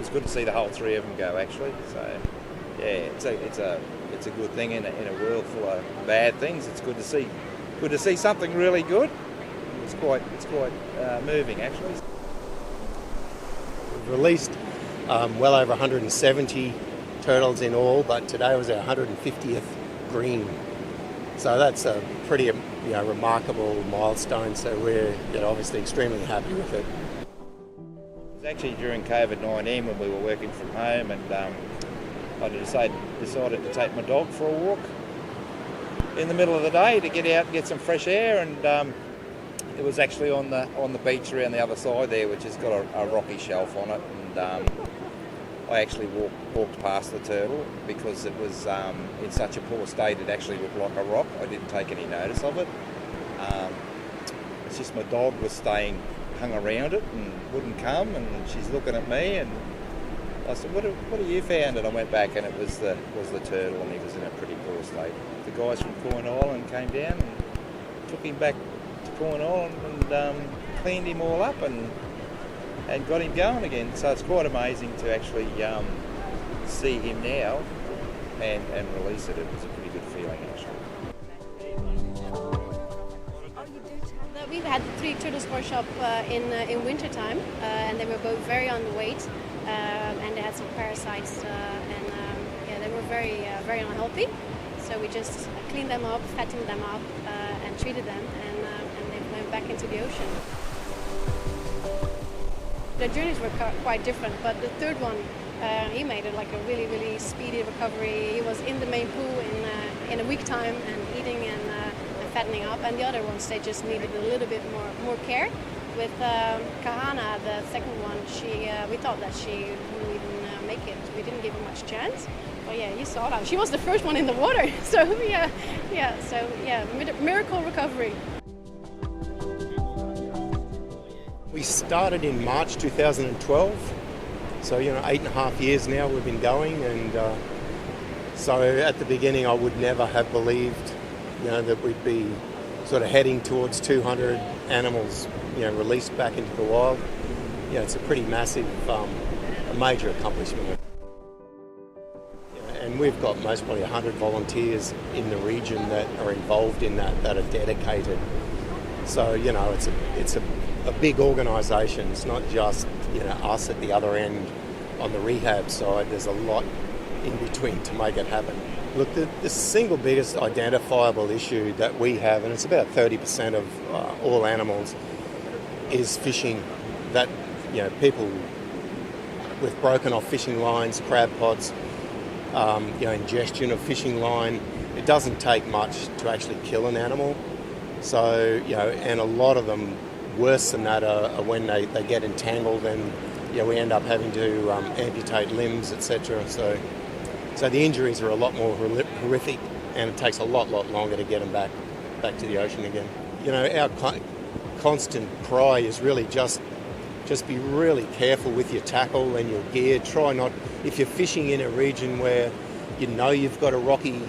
was good to see the whole three of them go actually. So yeah, it's a good thing in a world full of bad things. It's good to see something really good. It's quite moving actually. We've released well over 170 turtles in all, but today was our 150th green. So that's a pretty remarkable milestone. So we're obviously extremely happy with it. It was actually during COVID-19 when we were working from home, and I decided to take my dog for a walk in the middle of the day to get out and get some fresh air, and it was actually on the beach around the other side there, which has got a rocky shelf on it, and I actually walked past the turtle because it was in such a poor state it actually looked like a rock. I didn't take any notice of it. It's just my dog was hung around it and wouldn't come, and she's looking at me, and I said, what have you found? And I went back, and it was the turtle, and he was in a pretty poor state. The guys from Quoin Island came down and took him back to Quoin Island and cleaned him all up and got him going again. So it's quite amazing to actually see him now and release it. It was a pretty good feeling actually. We've had 3 turtles workshop in winter time, and they were both very underweight, and they had some parasites, and they were very unhealthy. So we just cleaned them up, fattened them up, and treated them, and they went back into the ocean. The journeys were quite different, but the third one, he made it like a really, really speedy recovery. He was in the main pool in a week time and eating and fattening up, and the other ones, they just needed a little bit more care. With Kahana, the second one, we thought that she wouldn't even make it. We didn't give her much chance. But yeah, you saw that. She was the first one in the water. So miracle recovery. We started in March 2012, so 8.5 years now we've been going, and so at the beginning I would never have believed that we'd be sort of heading towards 200 animals released back into the wild. It's a pretty massive, a major accomplishment. And we've got most probably 100 volunteers in the region that are involved in that are dedicated. So it's a big organisation. It's not just us at the other end on the rehab side. There's a lot in between to make it happen. Look, the single biggest identifiable issue that we have, and it's about 30% of all animals, is fishing. That people with broken off fishing lines, crab pots, ingestion of fishing line. It doesn't take much to actually kill an animal. So and a lot of them, worse than that, are when they get entangled, and we end up having to amputate limbs, etc. So the injuries are a lot more horrific, and it takes a lot longer to get them back to the ocean again. Our constant cry is really just be really careful with your tackle and your gear. Try not, if you're fishing in a region where you've got a rocky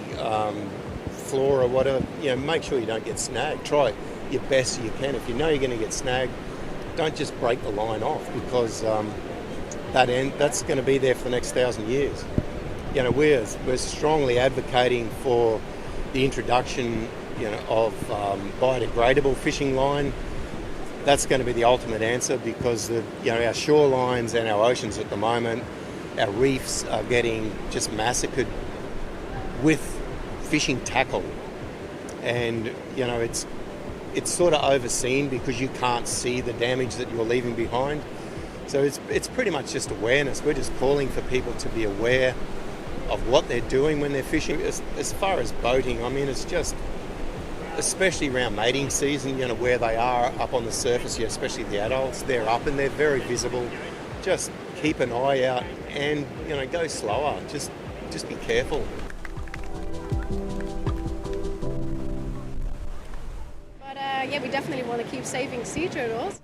floor or whatever, make sure you don't get snagged. Try your best you can. If you know you're going to get snagged, don't just break the line off, because that's going to be there for the next 1,000 years. We're strongly advocating for the introduction of biodegradable fishing line. That's going to be the ultimate answer, because our shorelines and our oceans at the moment, our reefs are getting just massacred with fishing tackle, and it's sort of overseen because you can't see the damage that you're leaving behind. So it's pretty much just awareness. We're just calling for people to be aware of what they're doing when they're fishing. As far as boating, I mean, it's just, especially around mating season, where they are up on the surface, especially the adults, they're up and they're very visible. Just keep an eye out and, go slower. Just be careful. But we definitely want to keep saving sea turtles.